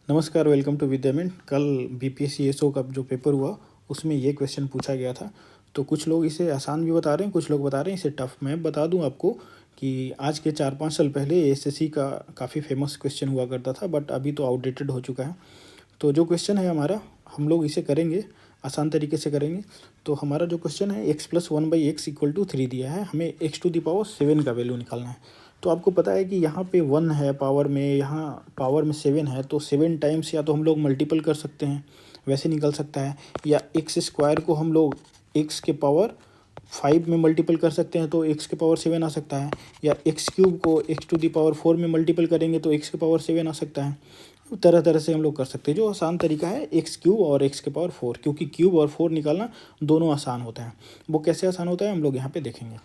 नमस्कार, welcome to विद्यामिंट। कल BPSC SO का जो पेपर हुआ उसमें ये क्वेश्चन पूछा गया था। तो कुछ लोग इसे आसान भी बता रहे हैं, कुछ लोग बता रहे हैं इसे टफ। मैं बता दूं आपको कि आज के 4-5 साल पहले एसएससी का काफ़ी फेमस क्वेश्चन हुआ करता था, बट अभी तो आउटडेटेड हो चुका है। तो जो क्वेश्चन है हमारा, हम लोग इसे करेंगे, आसान तरीके से करेंगे। तो हमारा जो क्वेश्चन है x+1/x=3 दिया है, हमें x⁻7 का वैल्यू निकालना है। तो आपको पता है कि यहाँ पे 1 है पावर में, यहाँ पावर में 7 है, तो 7 टाइम्स या तो हम लोग मल्टीपल कर सकते हैं, वैसे निकल सकता है, या एक्स स्क्वायर को हम लोग एक्स के पावर 5 में मल्टीपल कर सकते हैं तो एक्स के पावर 7 आ सकता है, या एक्स क्यूब को x⁴ में मल्टीपल करेंगे तो एक्स के पावर 7 आ सकता है। तरह तरह से हम लोग कर सकते हैं। जो आसान तरीका है एक्स क्यूब और एक्स के पावर 4, क्योंकि क्यूब और 4 निकालना दोनों आसान होता है। वो कैसे आसान होता है हम लोग यहाँ पे देखेंगे,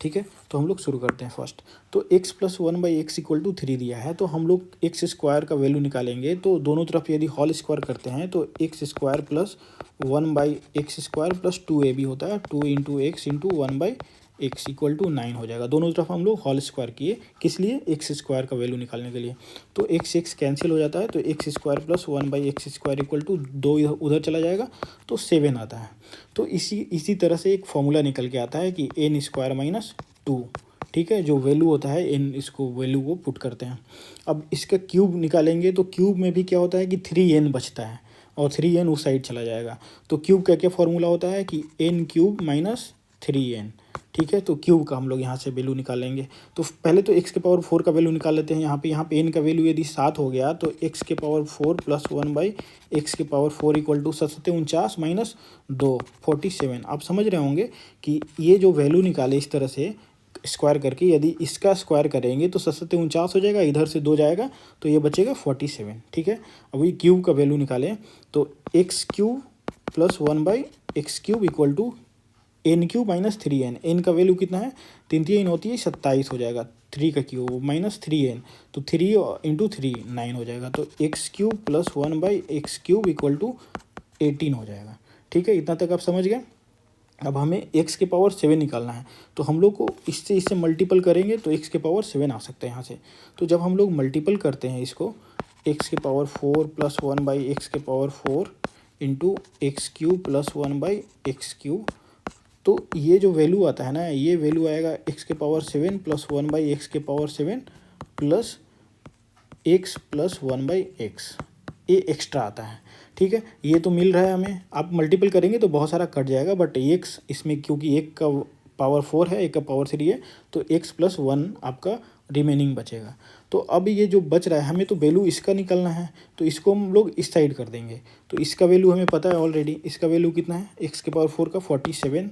ठीक है। तो हम लोग शुरू करते हैं फर्स्ट। तो x+1/x=3 दिया है, तो हम लोग एक्स स्क्वायर का वैल्यू निकालेंगे। तो दोनों तरफ यदि होल स्क्वायर करते हैं तो x²+1/x² + 2ab होता है, 2 × x × 1/x=9 हो जाएगा। दोनों तरफ हम लोग होल स्क्वायर किए, किस लिए? एक्स स्क्वायर का वैल्यू निकालने के लिए। तो x कैंसिल हो जाता है, तो x² + 1/x² 2 उधर चला जाएगा तो 7 आता है। तो इसी तरह से एक फॉर्मूला निकल के आता है कि n² - 2, ठीक है। जो वैल्यू होता है n, इसको वैल्यू को पुट करते हैं। अब इसका क्यूब निकालेंगे तो क्यूब में भी क्या होता है कि 3n बचता है और 3n उस साइड चला जाएगा। तो क्यूब का क्या फॉर्मूला होता है कि n³ - 3n, ठीक है। तो क्यूब का हम लोग यहाँ से वैल्यू निकालेंगे। तो पहले तो x के पावर 4 का वैल्यू निकाल लेते हैं। यहाँ पे n का वैल्यू यदि 7 हो गया तो x के पावर 4 + 1/x⁴ = 749 - 2 47। आप समझ रहे होंगे कि ये जो वैल्यू निकाले इस तरह से स्क्वायर करके, यदि इसका स्क्वायर करेंगे तो 749 हो जाएगा, इधर से 2 जाएगा तो ये बचेगा 47, ठीक है। अब ये क्यूब का वैल्यू निकालें तो x³ + 1/x³ = n³ - 3n। n का वैल्यू कितना है? 3 3 होती है 27 हो जाएगा, 3 का क्यूब माइनस 3n, तो 3 × 3 9 हो जाएगा। तो x³ + 1/x³ = 18 हो जाएगा, ठीक है। इतना तक आप समझ गए। अब हमें x के पावर 7 निकालना है, तो हम लोग को इससे मल्टीपल करेंगे तो x के पावर 7 आ सकता है यहाँ से। तो जब हम लोग मल्टीपल करते हैं इसको, x के पावर 4 + 1/x⁴ × x³ + 1/x³, तो ये जो वैल्यू आता है ना, ये वैल्यू आएगा x के power 7 + 1/x⁴ plus x + 1/x, ये एक्स्ट्रा आता है, ठीक है। ये तो मिल रहा है हमें। आप मल्टीपल करेंगे तो बहुत सारा कट जाएगा, बट x इसमें क्योंकि एक का पावर 4 है, एक का पावर 3 है, तो x + 1 आपका रिमेनिंग बचेगा। तो अब ये जो बच रहा है, हमें तो वैल्यू इसका निकलना है, तो इसको हम लोग इस साइड कर देंगे। तो इसका वैल्यू हमें पता है ऑलरेडी, इसका वैल्यू कितना है? x के पावर 4 का 47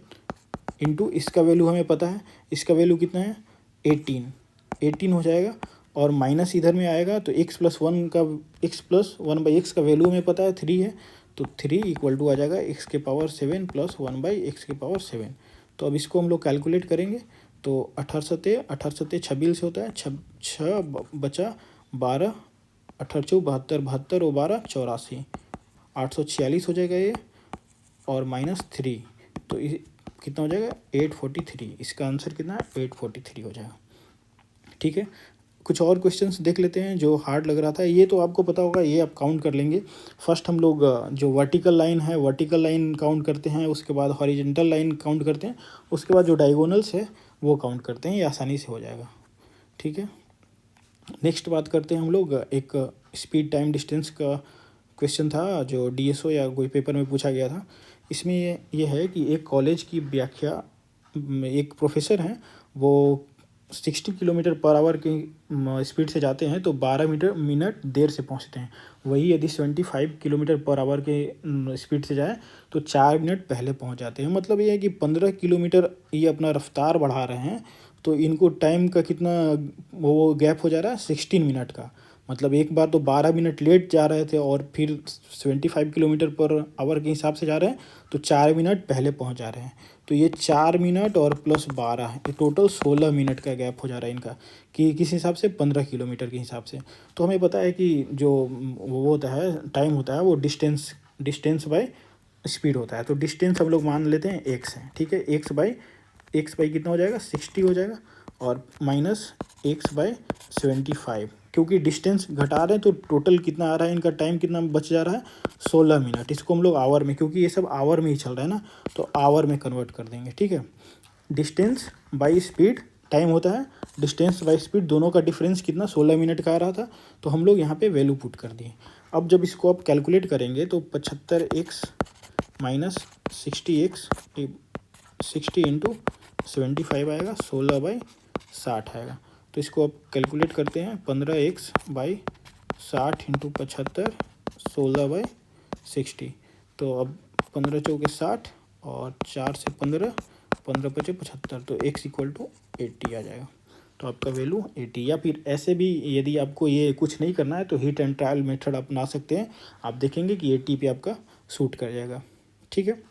इंटू इसका वैल्यू हमें पता है, इसका वैल्यू कितना है? 18 हो जाएगा, और माइनस इधर में आएगा तो x + 1/x का वैल्यू हमें पता है 3 है, तो 3 = आ जाएगा x के पावर 7 + 1/x⁴। तो अब इसको हम लोग कैलकुलेट करेंगे तो 18 26 होता है, 6 बचा 12, 18 72 72 और 12 84, 846 हो जाएगा ये, और -3, तो कितना हो जाएगा? 843। इसका आंसर कितना है? 843 हो जाएगा, ठीक है। कुछ और क्वेश्चंस देख लेते हैं जो हार्ड लग रहा था। ये तो आपको पता होगा, ये आप काउंट कर लेंगे। फर्स्ट हम लोग जो वर्टिकल लाइन है, वर्टिकल लाइन काउंट करते हैं, उसके बाद हॉरिजेंटल लाइन काउंट करते हैं, उसके बाद जो डायगोनल्स है वो काउंट करते हैं। ये आसानी से हो जाएगा, ठीक है। नेक्स्ट बात करते हैं हम लोग, एक स्पीड टाइम डिस्टेंस का क्वेश्चन था जो डीएसओ या कोई पेपर में पूछा गया था। इसमें ये है कि एक कॉलेज की व्याख्या, एक प्रोफेसर हैं, वो 60 km/h की स्पीड से जाते हैं तो 12 मिनट देर से पहुंचते हैं। वही यदि 75 km/h के स्पीड से जाए तो 4 मिनट पहले पहुंच जाते हैं। मतलब ये है कि 15 किलोमीटर ये अपना रफ्तार बढ़ा रहे हैं, तो इनको टाइम का कितना वो गैप हो जा रहा है? 16 मिनट का। मतलब एक बार तो 12 मिनट लेट जा रहे थे और फिर 75 km/h के हिसाब से जा रहे हैं तो 4 मिनट पहले पहुंच जा रहे हैं। तो ये 4 मिनट और प्लस 12, ये टोटल 16 मिनट का गैप हो जा रहा है इनका, कि किस हिसाब से? 15 किलोमीटर के हिसाब से। तो हमें पता है कि जो वो होता है, टाइम होता है, वो डिस्टेंस बाय स्पीड होता है। तो डिस्टेंस हम लोग मान लेते हैं x है, ठीक है। x बाई कितना हो जाएगा? 60 हो जाएगा, और -x/75, क्योंकि डिस्टेंस घटा रहे हैं तो टोटल कितना आ रहा है, इनका टाइम कितना बच जा रहा है, 16 मिनट। इसको हम लोग आवर में, क्योंकि ये सब आवर में ही चल रहा है ना, तो आवर में कन्वर्ट कर देंगे, ठीक है। डिस्टेंस बाई स्पीड टाइम होता है, डिस्टेंस बाई स्पीड दोनों का डिफरेंस कितना 16 मिनट का आ रहा था, तो हम लोग यहाँ पे वैल्यू पुट कर दिए। अब जब इसको आप कैलकुलेट करेंगे तो 75x माइनस 60x 60 इंटू 75 आएगा, 16/60 आएगा। तो इसको आप कैलकुलेट करते हैं, 15x/60 इंटू 75 16/60। तो अब 15 चौके 60 और 4 से 15, 15 पचे 75, तो x इक्वल टू 80 आ जाएगा। तो आपका वैल्यू 80। या फिर ऐसे भी यदि आपको ये कुछ नहीं करना है तो हीट एंड ट्रायल मेथड अपना सकते हैं, आप देखेंगे कि 80 पे आपका सूट कर जाएगा, ठीक है।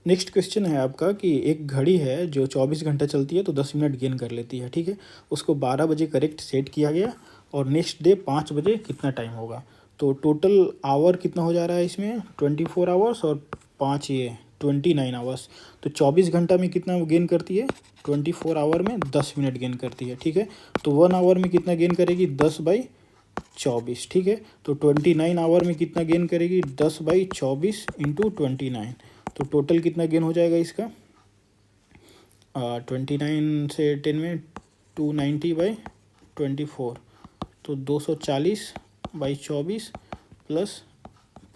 नेक्स्ट क्वेश्चन है आपका कि एक घड़ी है जो 24 घंटा चलती है तो 10 मिनट गेन कर लेती है, ठीक है। उसको 12 बजे करेक्ट सेट किया गया और नेक्स्ट डे 5 बजे कितना टाइम होगा। तो टोटल आवर कितना हो जा रहा है इसमें, 24 आवर्स और 5 ये 29 आवर्स। तो 24 घंटा में कितना गेन करती है, 24 आवर में 10 मिनट गेन करती है, ठीक है। तो 1 आवर में कितना गेन करेगी, 10/24, ठीक है। तो 29 आवर में कितना गेन करेगी, 10/24 इंटू 29। तो टोटल कितना गेन हो जाएगा इसका, 29 से 10 में 290/24, तो 240/24 प्लस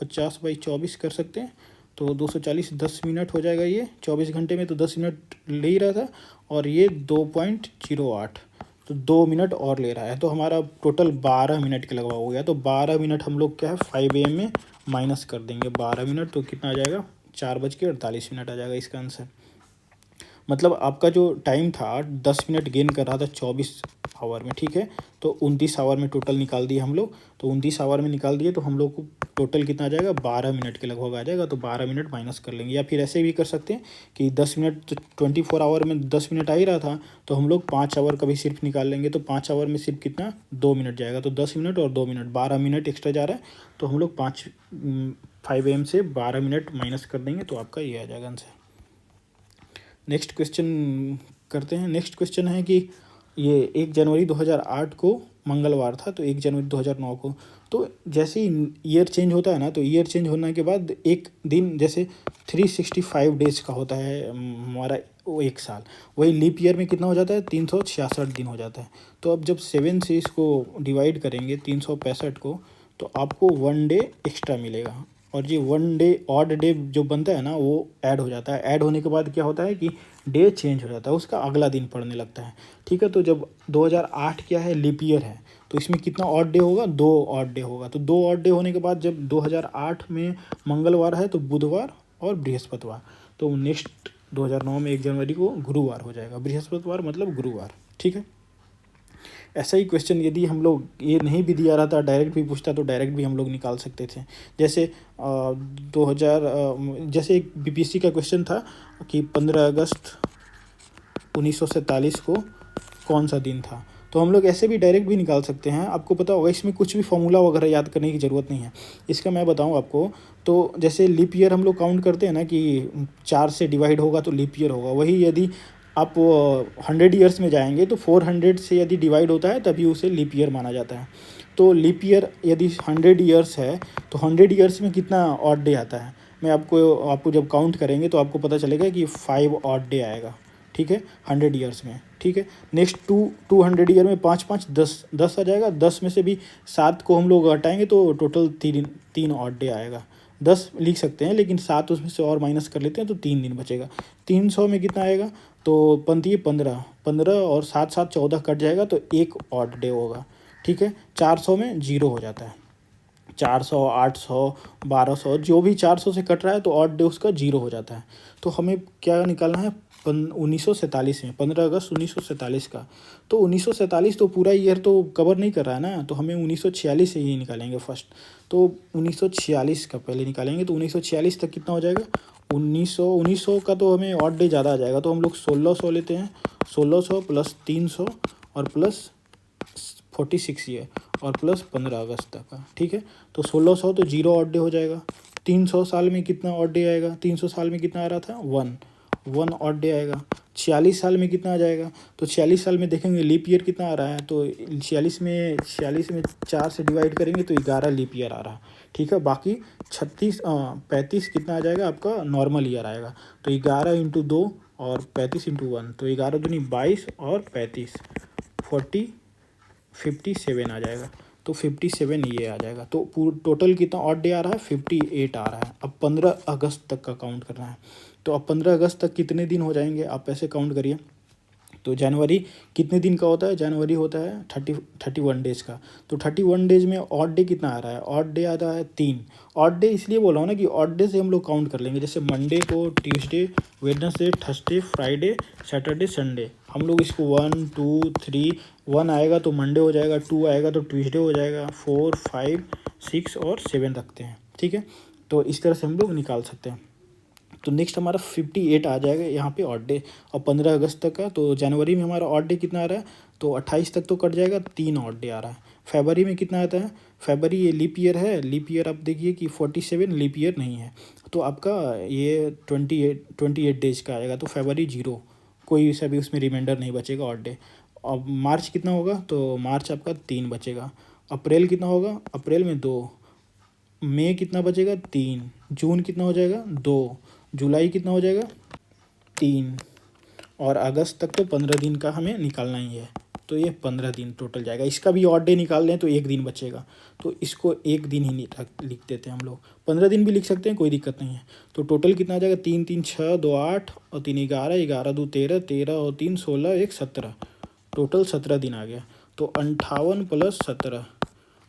50/24 कर सकते हैं। तो 240 10 मिनट हो जाएगा, ये 24 घंटे में तो 10 मिनट ले ही रहा था, और ये 2.08, तो 2 मिनट और ले रहा है। तो हमारा टोटल 12 मिनट के लगभग हो गया। तो 12 मिनट हम लोग क्या है 5 AM में माइनस कर देंगे 12 मिनट, तो कितना आ जाएगा, 4:48 आ जाएगा इसका आंसर। मतलब आपका जो टाइम था 10 मिनट गेन कर रहा था 24 आवर में, ठीक है। तो 29 आवर में टोटल निकाल दिए हम लोग, तो 29 आवर में निकाल दिए तो हम लोग को टोटल कितना आ जाएगा, 12 मिनट के लगभग आ जाएगा। तो 12 मिनट माइनस कर लेंगे, या फिर ऐसे भी कर सकते हैं कि 10 मिनट 24 आवर में 10 मिनट आ ही रहा था, तो हम लोग 5 आवर का भी सिर्फ निकाल लेंगे। तो 5 आवर में सिर्फ कितना 2 मिनट जाएगा, तो 10 मिनट और 2 मिनट 12 मिनट एक्स्ट्रा जा रहा है। तो हम लोग 5 AM से 12 मिनट माइनस कर देंगे, तो आपका ये आ जाएगा आंसर। नेक्स्ट क्वेश्चन करते हैं। नेक्स्ट क्वेश्चन है कि ये 1 जनवरी 2008 को मंगलवार था, तो 1 जनवरी 2009 को, तो जैसे ही ईयर चेंज होता है ना, तो ईयर चेंज होने के बाद एक दिन जैसे 365 डेज का होता है हमारा वो एक साल, वही लीप ईयर में कितना हो जाता है, 366 दिन हो जाता है। तो अब जब 7 से इसको डिवाइड करेंगे 365 को, तो आपको 1 डे एक्स्ट्रा मिलेगा। और ये 1 डे ऑड डे जो बनता है ना, वो ऐड हो जाता है। ऐड होने के बाद क्या होता है कि डे चेंज हो जाता है, उसका अगला दिन पड़ने लगता है, ठीक है। तो जब 2008 क्या है, लीप ईयर है, तो इसमें कितना ऑड डे होगा, 2 ऑड डे होगा। तो 2 ऑड डे होने के बाद जब 2008 में मंगलवार है तो बुधवार और बृहस्पतिवार, तो नेक्स्ट 2009 में 1 जनवरी को गुरुवार हो जाएगा। बृहस्पतिवार मतलब गुरुवार, ठीक है। ऐसा ही क्वेश्चन यदि हम लोग ये नहीं भी दिया रहा था, डायरेक्ट भी पूछता, तो डायरेक्ट भी हम लोग निकाल सकते थे। जैसे 2000 जैसे एक बीपीएससी का क्वेश्चन था कि 15 अगस्त 1947 को कौन सा दिन था, तो हम लोग ऐसे भी डायरेक्ट भी निकाल सकते हैं। आपको पता होगा इसमें कुछ भी फॉर्मूला वगैरह याद करने की ज़रूरत नहीं है। इसका मैं बताऊं आपको, तो जैसे लीप ईयर हम लोग काउंट करते हैं ना कि 4 से डिवाइड होगा तो लीप ईयर होगा, वही यदि आप 100 ईयर्स में जाएंगे तो 400 से यदि डिवाइड होता है तभी उसे लीप ईयर माना जाता है। तो लीप ईयर यदि 100 ईयर्स है तो 100 ईयर्स में कितना ऑड डे आता है, मैं आपको जब काउंट करेंगे तो आपको पता चलेगा कि 5 ऑड डे आएगा, ठीक है, 100 ईयर्स में, ठीक है। नेक्स्ट 200 ईयर में 5 5 10 आ जाएगा। 10 में से भी 7 को हम लोग हटाएंगे तो टोटल 3 ऑड डे आएगा। 10 लिख सकते हैं लेकिन 7 उसमें से और माइनस कर लेते हैं तो 3 दिन बचेगा। 300 में कितना आएगा, तो बनती है 15 और 7 7 14 कट जाएगा तो 1 ऑड डे होगा, ठीक है। 400 में 0 हो जाता है, 400 800 1200 जो भी 400 से कट रहा है तो ऑड डे उसका 0 हो जाता है। तो हमें क्या निकालना है, 1947 में 15 अगस्त 1947 का। तो 1947 तो पूरा ईयर तो कवर नहीं कर रहा है ना, तो हमें 1946 से ही निकालेंगे फर्स्ट। तो 1946 का पहले निकालेंगे, तो 1946 तक कितना हो जाएगा, 1900 का तो हमें ऑड डे ज़्यादा आ जाएगा, तो हम लोग 1600 लेते हैं। 1600 प्लस 300 और प्लस 46 ईयर और प्लस 15 अगस्त तक का, ठीक है। तो 1600 तो 0 ऑड डे हो जाएगा। 300 साल में कितना ऑड डे आएगा, 300 साल में कितना आ रहा था, 1 ऑड डे आएगा। 46 साल में कितना आ जाएगा, तो 46 साल में देखेंगे लीप ईयर कितना आ रहा है, तो 46 में 4 से डिवाइड करेंगे तो 11 लीप ईयर आ रहा है, ठीक है। बाकी 35 कितना आ जाएगा आपका नॉर्मल ईयर आएगा। तो 11 इंटू 2 और 35 इंटू 1, तो 11 दूनी 22 और 35 57 आ जाएगा। तो 57 ये आ जाएगा। तो टोटल कितना ऑड डे आ रहा है, 58 आ रहा है। अब 15 अगस्त तक का काउंट करना है। तो अब 15 अगस्त तक कितने दिन हो जाएंगे, आप ऐसे काउंट करिए। तो जनवरी कितने दिन का होता है, जनवरी होता है 31 डेज़ का। तो 31 डेज में ऑड डे कितना आ रहा है, ऑड डे आ रहा है 3। ऑड डे इसलिए बोला हूँ ना कि ऑड डे से हम लोग काउंट कर लेंगे, जैसे मंडे को, Tuesday, Wednesday, Thursday, Friday, Saturday, Sunday, हम लोग इसको 1 2 3, 1 आएगा तो मंडे हो जाएगा, 2 आएगा तो ट्यूसडे हो जाएगा, 4 5 6 और 7 रखते हैं, ठीक है। तो इस तरह से हम लोग निकाल सकते हैं। तो नेक्स्ट हमारा 58 आ जाएगा यहाँ पे ऑड डे। और 15 अगस्त तक का, तो जनवरी में हमारा ऑड डे कितना आ रहा है, तो 28 तक तो कट जाएगा, 3 ऑड डे आ रहा है। फरवरी में कितना आता है, फरवरी ये लीप ईयर है, लीप ईयर आप देखिए कि 47 लीप ईयर नहीं है, तो आपका ये 28 डेज का आएगा। तो फरवरी 0, कोई सा भी उसमें रिमाइंडर नहीं बचेगा ऑड डे। अब मार्च कितना होगा, तो मार्च आपका 3 बचेगा। अप्रैल कितना होगा, अप्रैल में 2, मई कितना बचेगा 3, जून कितना हो जाएगा 2, जुलाई कितना हो जाएगा 3, और अगस्त तक तो 15 दिन का हमें निकालना ही है। तो ये 15 दिन टोटल जाएगा। इसका भी ऑड डे निकाल लें तो 1 दिन बचेगा, तो इसको 1 दिन ही लिख देते हैं हम लोग। 15 दिन भी लिख सकते हैं, कोई दिक्कत नहीं है। तो टोटल कितना आ जाएगा, 3 3 6 2 8 और 3 11, 11 2 13, 13 और 3 16, 1 17, टोटल 17 दिन आ गया। तो 58 + 17,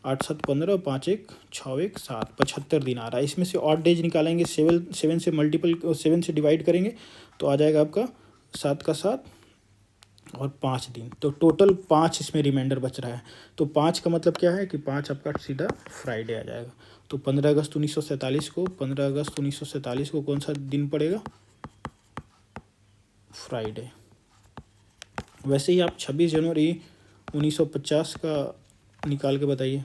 8 7 15, 5 1 6 1 7, 75 दिन आ रहा है। इसमें से ऑड डेज निकालेंगे, 7 से मल्टीपल 7 से डिवाइड करेंगे तो आ जाएगा आपका 7 का 7 और 5 दिन। तो टोटल 5 इसमें रिमाइंडर बच रहा है। तो 5 का मतलब क्या है कि 5 आपका सीधा फ्राइडे आ जाएगा। तो 15 अगस्त 1947 को, 15 अगस्त 1947 को कौन सा दिन पड़ेगा, फ्राइडे। वैसे ही आप 26 जनवरी 1950 का निकाल के बताइए।